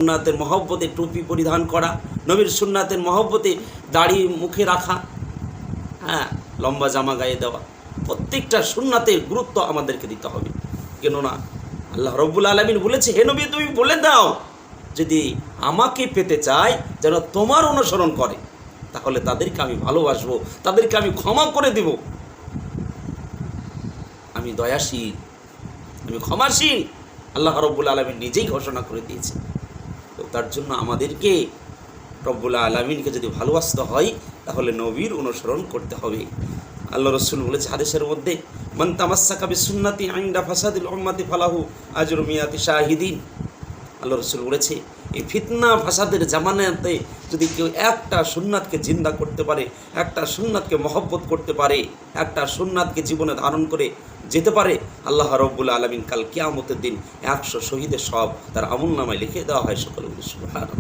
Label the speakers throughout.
Speaker 1: সুন্নাতের মহব্বতে টুপি পরিধান করা, নবীর সুন্নাতের মহব্বতে দাড়ি মুখে রাখা, হ্যাঁ, লম্বা জামা গায়ে দেওয়া, প্রত্যেকটা সুন্নাতের গুরুত্ব আমাদেরকে দিতে হবে। কেননা আল্লাহ রব্বুল আলামিন বলেছে, হে নবী তুমি বলে দাও যদি আমাকে পেতে চায় যেন তোমার অনুসরণ করে, তাহলে তাদেরকে আমি ভালোবাসবো, তাদেরকে আমি ক্ষমা করে দেব। আমি দয়াশীল, আমি ক্ষমাশীল, আল্লাহ রব্বুল আলামিন নিজেই ঘোষণা করে দিয়েছে। তো তার জন্য আমাদেরকে রব্বুল আলামিনকে যদি ভালোবাসতে হয় তাহলে নবীর অনুসরণ করতে হবে। আল্লাহ রসুল বলেছে হাদিসের মধ্যে, মান তামাসসাকা বিসুন্নতি ইনদা ফাসাদিল উম্মতি ফালাহু আজরু মিয়াতি শাহিদিন। আল্লাহ রসুল বলেছে এই ফিতনা ফাসাদের জামানাতে যদি কেউ একটা সুন্নাতকে জিন্দা করতে পারে, একটা সুন্নাতকে মহব্বত করতে পারে, একটা সুন্নাতকে জীবনে ধারণ করে যেতে পারে, আল্লাহ রব্বুল আলামিন কাল কিয়ামতের দিন 100 শহীদের সব তার আমলনামায় লিখে দেওয়া হয়। সকলে বলি সুবহানাল্লাহ,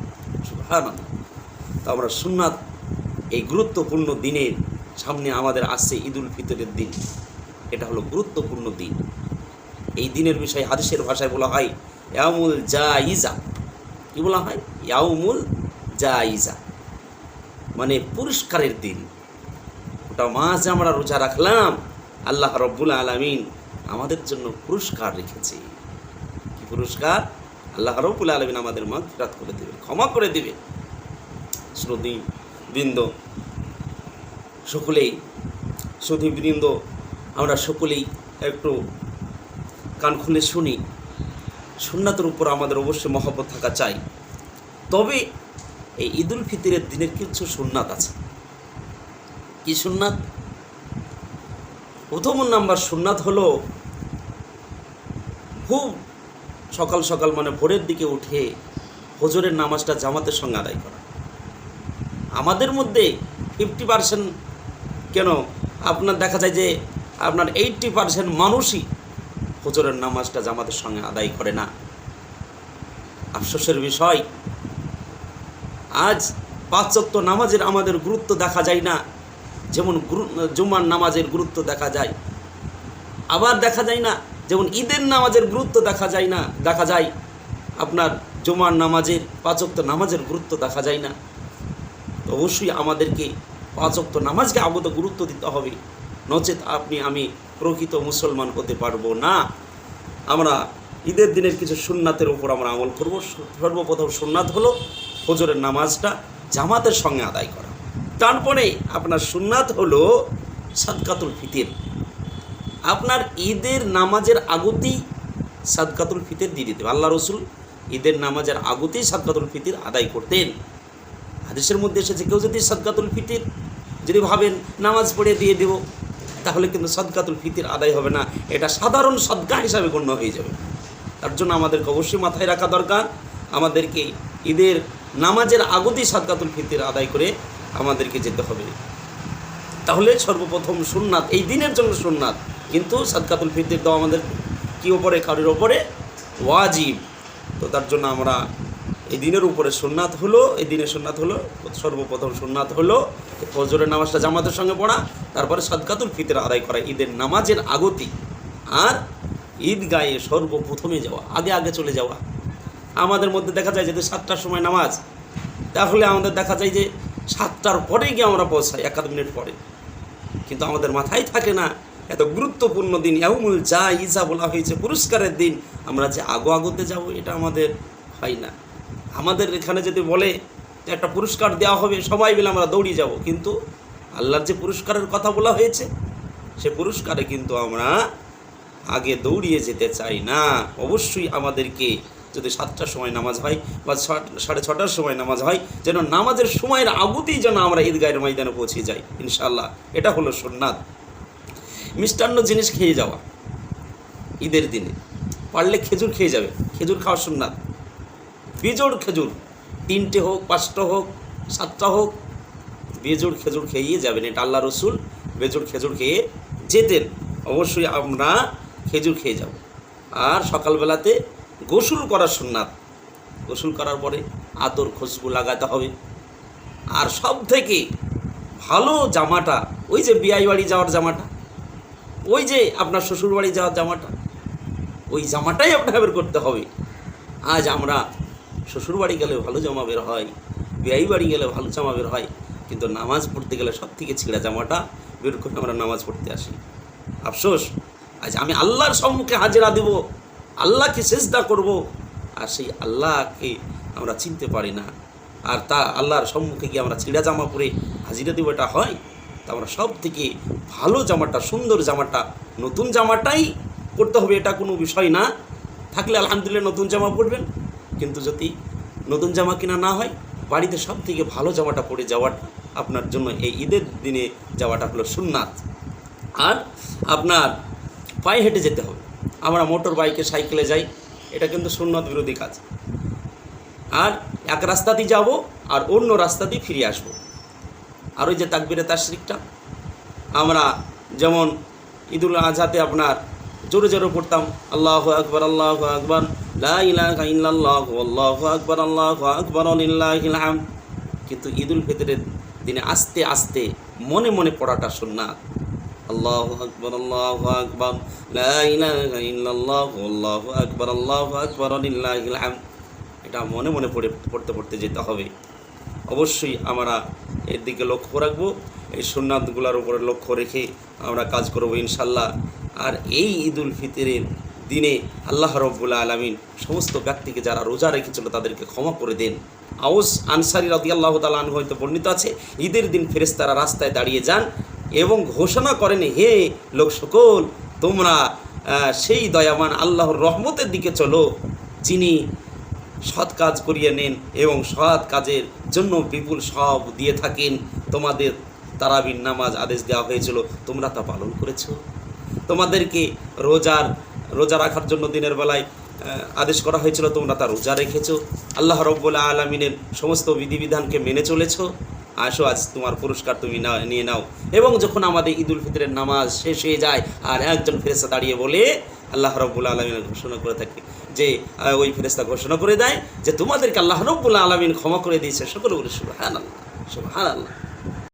Speaker 1: সুবহানাল্লাহ। তো আমরা সুন্নাত, এই গুরুত্বপূর্ণ দিনের সামনে আমাদের আসছে ঈদুল ফিতরের দিন। এটা হলো গুরুত্বপূর্ণ দিন। এই দিনের বিষয়ে হাদিসের ভাষায় বলা হয় ইয়াউমুল জাইজা। কি বলা হয়? ইয়াউমুল জাইজা, মানে পুরস্কারের দিন। ওটা মাঝে আমরা রোজা রাখলাম, আল্লাহ রব্বুল আলামিন আমাদের জন্য পুরস্কার রেখেছে। কি পুরস্কার? আল্লাহ রব্বুল আলামিন আমাদের মাগফিরাত করে দেবে, ক্ষমা করে দেবে। শ্রোতৃবৃন্দ সকলেই, শ্রোতৃবৃন্দ আমরা সকলেই একটু কান খুলে শুনি। সুন্নাতের উপর আমাদের অবশ্যই মহব্বত থাকা চাই। তবে এই ঈদুল ফিতরের দিনের কিছু সুন্নাত আছে। কি সুন্নাত? প্রথম নাম্বার সুন্নাত হলো খুব সকাল সকাল, মানে ভোরের দিকে উঠে ফজরের নামাজটা জামাতের সঙ্গে আদায় করা। আমাদের মধ্যে 50% কেন আপনার দেখা যায় যে আপনার 80% মানুষই ফজরের নামাজটা জামাতের সঙ্গে আদায় করে না। আফসোসের বিষয়, আজ 5 ওয়াক্ত নামাজের আমাদের গুরুত্ব দেখা যায় না, যেমন জুমার নামাজের গুরুত্ব দেখা যায়। আবার দেখা যায় না যেমন ঈদের নামাজের গুরুত্ব দেখা যায় না, দেখা যায় আপনার জুমার নামাজের 5 ওয়াক্ত নামাজের গুরুত্ব দেখা যায় না। তো অবশ্যই আমাদেরকে 5 ওয়াক্ত নামাজকে আগত গুরুত্ব দিতে হবে, নচেত আপনি আমি প্রকৃত মুসলমান হতে পারবো না। আমরা ঈদের দিনের কিছু সুন্নাতের উপর আমরা আমল করব। সর্বপ্রথম সুন্নাত হলো ফজরের নামাজটা জামাতের সঙ্গে আদায় করা। তারপরে আপনার সুন্নাত হলো সাদকাতুল ফিতর। আপনার ঈদের নামাজের আগতেই সাদকাতুল ফিতর দিয়ে দিতে হবে। আল্লাহ রসুল ঈদের নামাজের আগতেই সাদকাতুল ফিতর আদায় করতেন। হাদিসের মধ্যে এসেছে কেউ যদি সাদকাতুল ফিতর যদি ভাবেন নামাজ পড়ে দিয়ে দেব, তাহলে কিন্তু সাদকাতুল ফিতর আদায় হবে না, এটা সাধারণ সদকা হিসাবে গণ্য হয়ে যাবে। তার জন্য আমাদেরকে অবশ্যই মাথায় রাখা দরকার, আমাদেরকে ঈদের নামাজের আগতেই সাদকাতুল ফিতর আদায় করে আমাদেরকে যেতে হবে। তাহলে সর্বপ্রথম সুন্নাত, এই দিনের জন্য সুন্নাত, কিন্তু সাদকাতুল ফিতর দেওয়া আমাদের কি ওপরে? কারোর ওপরে ওয়াজিব। তো তার জন্য আমরা এই দিনের উপরে সুন্নাত হলো, এই দিনের সুন্নাত হলো, সর্বপ্রথম সুন্নাত হলো ফজরের নামাজটা জামাতের সঙ্গে পড়া, তারপরে সাদকাতুল ফিতর আদায় করা ঈদের নামাজের আগতেই। আর ঈদগাহে সর্বপ্রথমে যাওয়া, আগে আগে চলে যাওয়া। আমাদের মধ্যে দেখা যায় যদি 7টার সময় নামাজ, তাহলে আমাদের দেখা যায় যে 7টার পরে গিয়ে আমরা পৌঁছাই, 1 মিনিট পরে। কিন্তু আমাদের মাথায় থাকে না এত গুরুত্বপূর্ণ দিন ইয়াউমুল জাইজা বলা হয়েছে, পুরস্কারের দিন, আমরা যে আগতে যাব এটা আমাদের হয় না। আমাদের এখানে যদি বলে যে একটা পুরস্কার দেওয়া হবে, সবাই মিলে আমরা দৌড়িয়ে যাব, কিন্তু আল্লাহর যে পুরস্কারের কথা বলা হয়েছে সে পুরস্কারে কিন্তু আমরা আগে দৌড়িয়ে যেতে চাই না। অবশ্যই আমাদেরকে যদি 7টার সময় নামাজ হয় বা 6:30টার সময় নামাজ হয়, যেন নামাজের সময়ের আগতেই যেন আমরা ঈদগাহের ময়দানে পৌঁছে যাই ইনশাআল্লাহ। এটা হলো সুন্নাত। মিষ্টান্ন জিনিস খেয়ে যাওয়া ঈদের দিনে, পারলে খেজুর খেয়ে যাবে, খেজুর খাওয়ার সুন্নাত। বেজোড় খেজুর, 3টে হোক, 5টা হোক, 7টা হোক, বেজোড় খেজুর খেয়ে যাবেন। এটা আল্লাহ রসুল বেজোড় খেজুর খেয়ে যেতেন। অবশ্যই আমরা খেজুর খেয়ে যাব। আর সকালবেলাতে গোসল করার সুন্নাত, গোসল করার পরে আতর খুশবু লাগাতে হবে। আর সব থেকে ভালো জামাটা ওই যে বিয়ে বাড়ি যাওয়ার জামাটা, ওই যে আপনার শ্বশুর বাড়ি যাওয়ার জামাটা, ওই জামাটাই আপনাকে বের করতে হবে। আজ আমরা শ্বশুর বাড়ি গেলে ভালো জামা বের হয়, বিয়াই বাড়ি গেলে ভালো জামা বের হয়, কিন্তু নামাজ পড়তে গেলে সব থেকে ছেঁড়া জামাটা বের করে আমরা নামাজ পড়তে আসি। আফসোস, আজ আমি আল্লাহর সম্মুখে হাজিরা দেব, আল্লাহকে সেজদা করব, আর সেই আল্লাহকে আমরা চিনতে পারি না। আর তা আল্লাহর সম্মুখে গিয়ে আমরা ছিঁড়া জামা পরে হাজিরা দেবো, এটা হয়? তা আমরা সব থেকে ভালো জামাটা, সুন্দর জামাটা, নতুন জামাটাই পরতে হবে, এটা কোনো বিষয় না। থাকলে আলহামদুলিল্লাহ নতুন জামা পরবেন, কিন্তু যদি নতুন জামা কিনা না হয়, বাড়িতে সব থেকে ভালো জামাটা পরে যাওয়াটা আপনার জন্য এই ঈদের দিনে যাওয়াটা হলো সুন্নাত। আর আপনার পায়ে হেঁটে যেতে হবে। আমরা মোটর বাইকে, সাইকেলে যাই, এটা কিন্তু সুন্নত বিরোধী কাজ। আর এক রাস্তা দিয়ে যাবো আর অন্য রাস্তা দিয়ে ফিরে আসবো। আর ওই যে তাকবীরে তাশরিকটা আমরা যেমন ঈদুল আজহাতে আপনার জোরে জোরে পড়তাম, আল্লাহু আকবার, আল্লাহু আকবার, লা ইলাহা ইল্লাল্লাহু, আল্লাহু আকবার, আল্লাহু আকবার, লিল্লাহিল হামদ। কিন্তু ঈদুল ফিতরের দিনে আস্তে আস্তে মনে মনে পড়াটা সুন্নাত। আল্লাহু আকবার, আল্লাহু আকবার, লা ইলাহা ইল্লাল্লাহু, আল্লাহু আকবার, আল্লাহু আকবার, লিল্লাহিল হামদ। এটা মনে মনে পড়তে পড়তে যেতে হবে। অবশ্যই আমরা এর দিকে লক্ষ্য রাখবো, এই সুন্নাতগুলোর উপরে লক্ষ্য রেখে আমরা কাজ করব ইনশাল্লাহ। আর এই ঈদুল ফিতরের দিনে আল্লাহ রাব্বুল আলামিন সমস্ত ব্যক্তিকে যারা রোজা রেখেছিল তাদেরকে ক্ষমা করে দেন। আউস আনসারী রাদিয়াল্লাহু তাআলা আনহু হয়তো বর্ণিত আছে, ঈদের দিন ফেরেশতারা রাস্তায় দাঁড়িয়ে যান এবং ঘোষণা করেন, হে লোক সকল, তোমরা সেই দয়াবান আল্লাহর রহমতের দিকে চলো, যিনি সৎ কাজ করিয়ে নেন এবং সৎ কাজের জন্য বিপুল সব দিয়ে থাকেন। তোমাদের তারাবির নামাজ আদেশ দেওয়া হয়েছিল, তোমরা তা পালন করেছ। তোমাদেরকে রোজা রাখার জন্য দিনের বেলায় আদেশ করা হয়েছিল, তোমরা তা রোজা রেখেছো। আল্লাহ রাব্বুল আলামিনের সমস্ত বিধিবিধানকে মেনে চলেছো। আসো, আজ তোমার পুরস্কার তুমি নিয়ে নাও। এবং যখন আমাদের ঈদুল ফিতরের নামাজ শেষ হয়ে যায় আর একজন ফেরেশতা দাঁড়িয়ে বলে, আল্লাহ রাব্বুল আলামিন ঘোষণা করে থাকে যে, ওই ফেরেশতা ঘোষণা করে দেয় যে তোমাদেরকে আল্লাহ রাব্বুল আলামিন ক্ষমা করে দিয়েছে। সকলে বলে সুবহানাল্লাহ, সুবহানাল্লাহ।